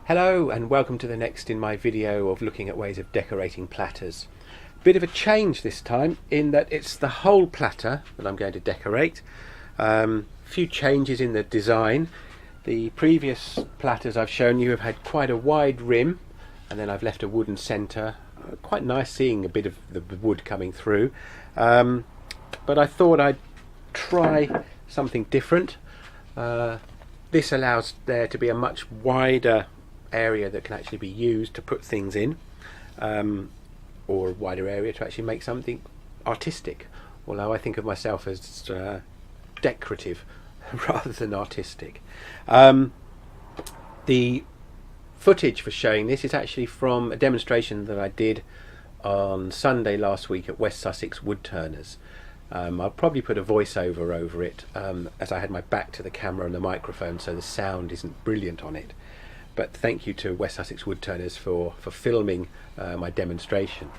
Hello and welcome to the next in my video of looking at ways of decorating platters. Bit of a change this time in that it's the whole platter that I'm going to decorate. A few changes in the design. The previous platters I've shown you have had quite a wide rim and then I've left a wooden centre. Quite nice seeing a bit of the wood coming through. But I thought I'd try something different. This allows there to be a much wider area that can actually be used to put things in, or a wider area to actually make something artistic, although I think of myself as decorative rather than artistic. The footage for showing this is actually from a demonstration that I did on Sunday last week at West Sussex Woodturners. I'll probably put a voiceover over it as I had my back to the camera and the microphone, so the sound isn't brilliant on it. But thank you to West Sussex Woodturners for filming my demonstration.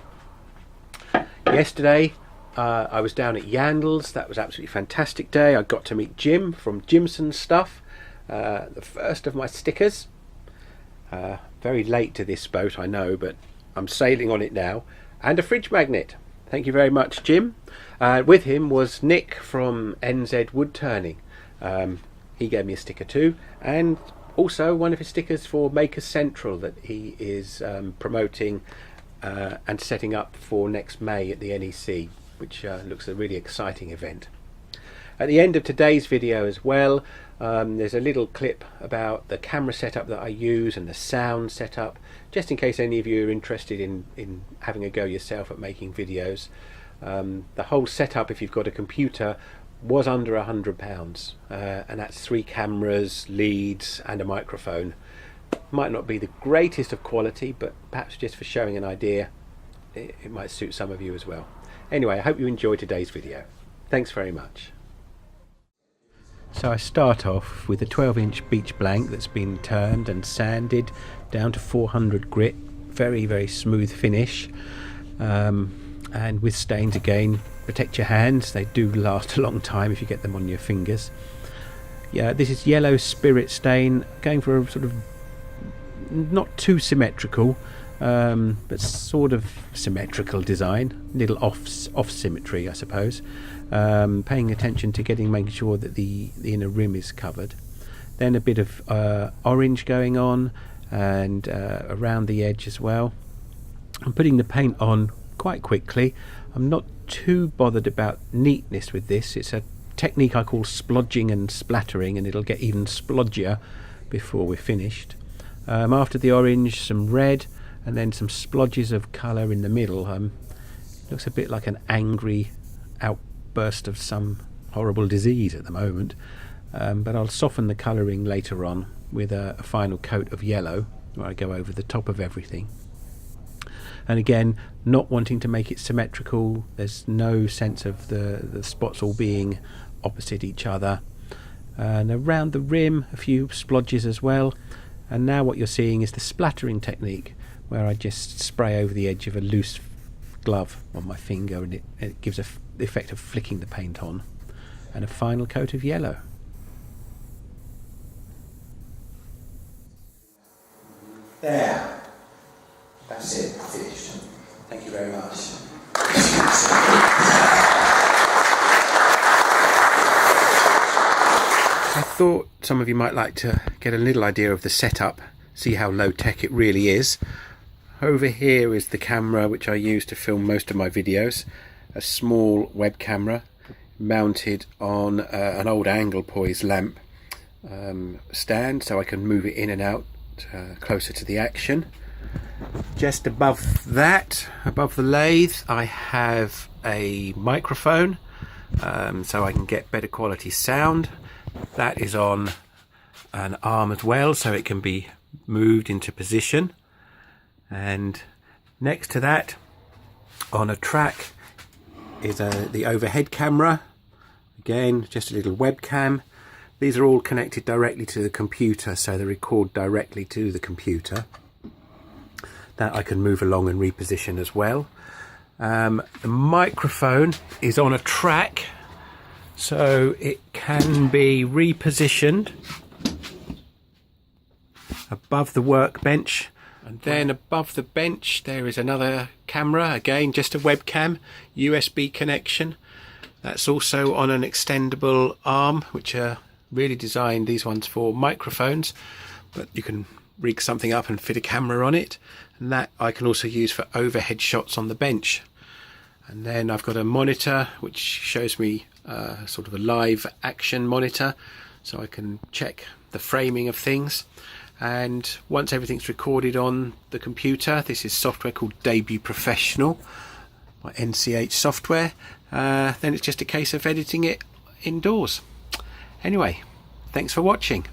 Yesterday I was down at Yandles. That was absolutely fantastic day. I got to meet Jim from Jimson Stuff, the first of my stickers. Very late to this boat, I know, but I'm sailing on it now. And a fridge magnet. Thank you very much, Jim. With him was Nick from NZ Woodturning. He gave me a sticker too, and also one of his stickers for Maker Central that he is promoting and setting up for next May at the NEC, which looks a really exciting event. At the end of today's video as well, there's a little clip about the camera setup that I use and the sound setup, just in case any of you are interested in having a go yourself at making videos. The whole setup, if you've got a computer, was under £100, and that's 3 cameras, leads and a microphone. Might not be the greatest of quality, but perhaps just for showing an idea it might suit some of you as well. Anyway, I hope you enjoyed today's video. Thanks very much. So I start off with a 12-inch beach blank that's been turned and sanded down to 400 grit, very smooth finish, and with stains again. Protect your hands, they do last a long time if you get them on your fingers. Yeah, this is yellow spirit stain, going for a sort of not too symmetrical, but sort of symmetrical design, little off symmetry I suppose. Paying attention to making sure that the inner rim is covered. Then a bit of orange going on and around the edge as well. I'm putting the paint on quite quickly. I'm not too bothered about neatness with this. It's a technique I call splodging and splattering, and it'll get even splodgier before we're finished. After the orange, some red, and then some splodges of colour in the middle. Looks a bit like an angry outburst of some horrible disease at the moment, but I'll soften the colouring later on with a final coat of yellow where I go over the top of everything. And again, not wanting to make it symmetrical, there's no sense of the spots all being opposite each other. And around the rim, a few splodges as well. And now what you're seeing is the splattering technique, where I just spray over the edge of a loose glove on my finger, and it gives the effect of flicking the paint on. And a final coat of yellow. There. That's it, finished. Thank you very much. I thought some of you might like to get a little idea of the setup, see how low tech it really is. Over here is the camera which I use to film most of my videos, a small web camera mounted on an old angle poise lamp stand, so I can move it in and out closer to the action. Just above that, above the lathe, I have a microphone, so I can get better quality sound. That is on an arm as well, so it can be moved into position. And next to that, on a track, is the overhead camera. Again, just a little webcam. These are all connected directly to the computer, so they record directly to the computer. That I can move along and reposition as well. The microphone is on a track, so it can be repositioned above the workbench. And then above the bench there is another camera, again just a webcam, USB connection. That's also on an extendable arm, which are really designed, these ones, for microphones, but you can rig something up and fit a camera on it, and that I can also use for overhead shots on the bench. And then I've got a monitor which shows me sort of a live action monitor, so I can check the framing of things. And once everything's recorded on the computer, this is software called Debut Professional, my NCH software, then it's just a case of editing it indoors. Anyway, thanks for watching.